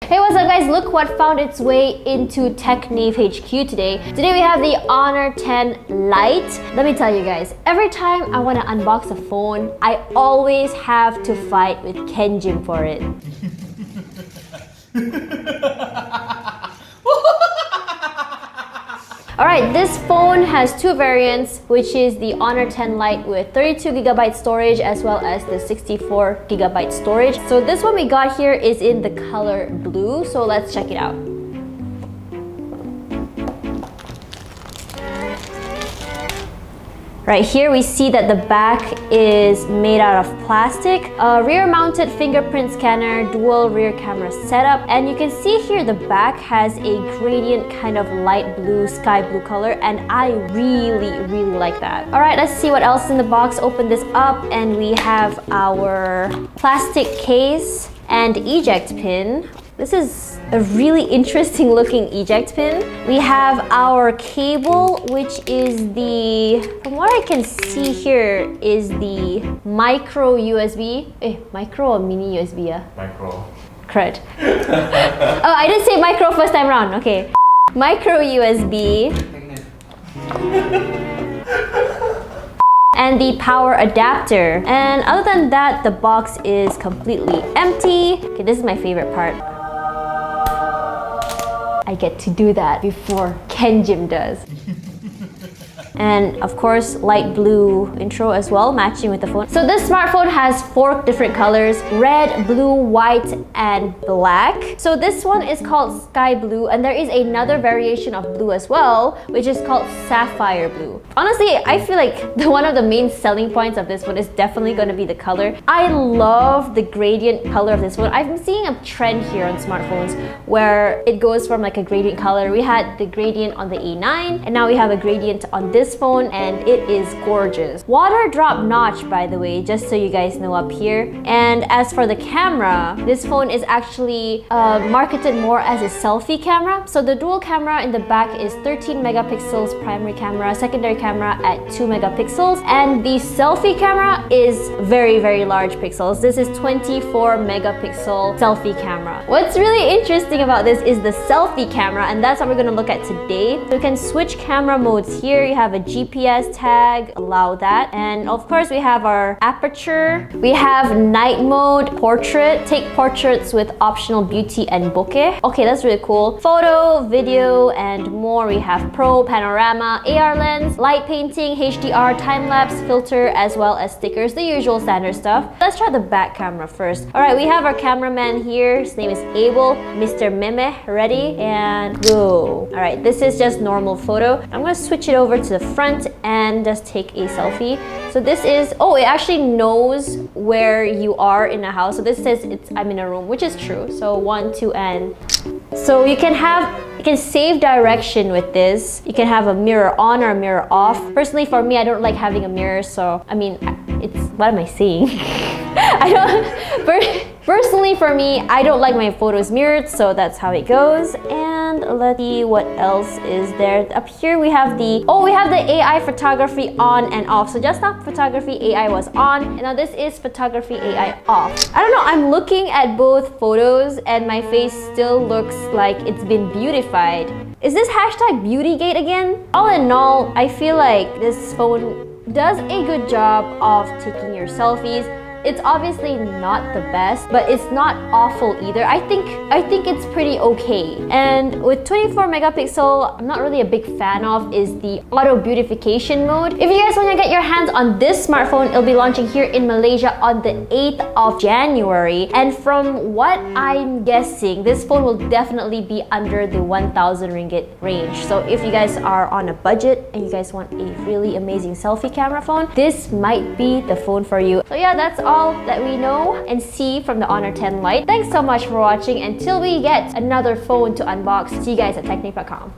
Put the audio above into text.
Hey, what's up guys? Look what found its way into TechNave HQ today. Today we have the Honor 10 Lite. Let me tell you guys, every time I want to unbox a phone, I always have to fight with Kenjim for it. Alright, this phone has two variants, which is the Honor 10 Lite with 32GB storage as well as the 64GB storage. So this one we got here is in the color blue, so let's check it out. Right here we see that the back is made out of plastic, a rear-mounted fingerprint scanner, dual rear camera setup, and you can see here the back has a gradient kind of light blue, sky blue color, and I really like that. Alright, let's see what else is in the box. Open this up and we have our plastic case and eject pin. This is a really interesting looking eject pin. We have our cable, which is from what I can see here, is the micro USB. Micro or mini USB? Micro. Crud. Oh, I didn't say micro first time round. Okay. Micro USB. And the power adapter. And other than that, the box is completely empty. Okay, this is my favorite part. I get to do that before Kenjim does. And of course, light blue intro as well, matching with the phone. So this smartphone has 4 different colors: red, blue, white, and black. So this one is called sky blue, and there is another variation of blue as well, which is called sapphire blue. Honestly, I feel like one of the main selling points of this one is definitely going to be the color. I love the gradient color of this one. I've been seeing a trend here on smartphones where it goes from like a gradient color. We had the gradient on the A9, and now we have a gradient on this phone, and it is gorgeous. Water drop notch, by the way, just so you guys know, up here. And as for the camera, this phone is actually marketed more as a selfie camera. So the dual camera in the back is 13 megapixels primary camera, secondary camera at 2 megapixels, and the selfie camera is very large pixels. This is 24 megapixel selfie camera. What's really interesting about this is the selfie camera, and that's what we're going to look at today. So you can switch camera modes here. You have a GPS tag, allow that, and of course we have our aperture. We have night mode, portrait, take portraits with optional beauty and bokeh. Okay, that's really cool. Photo, video, and more. We have pro, panorama, AR lens, light painting, HDR, time-lapse, filter, as well as stickers, the usual standard stuff. Let's try the back camera first. Alright, we have our cameraman here. His name is Abel, Mr. Meme. Ready? And go. Alright, this is just normal photo. I'm gonna switch it over to the front and just take a selfie. So this is, it actually knows where you are in a house. So this says I'm in a room, which is true. So 1, 2, and so you can save direction with this. You can have a mirror on or a mirror off. Personally, for me, I don't like having a mirror, so I mean, what am I saying? Personally, for me, I don't like my photos mirrored, so that's how it goes. And let's see what else is there. Up here we have the AI photography on and off. So just now photography AI was on, and now this is photography AI off. I don't know, I'm looking at both photos and my face still looks like it's been beautified. Is this hashtag Beautygate again? All in all, I feel like this phone does a good job of taking your selfies. It's obviously not the best, but it's not awful either. I think it's pretty okay. And with 24 megapixel, I'm not really a big fan of is the auto beautification mode. If you guys want to get your hands on this smartphone, it'll be launching here in Malaysia on the 8th of January. And from what I'm guessing, this phone will definitely be under the 1,000 ringgit range. So if you guys are on a budget and you guys want a really amazing selfie camera phone, this might be the phone for you. So yeah, that's all that we know and see from the Honor 10 Lite. Thanks so much for watching. Until we get another phone to unbox, see you guys at TechNave.com.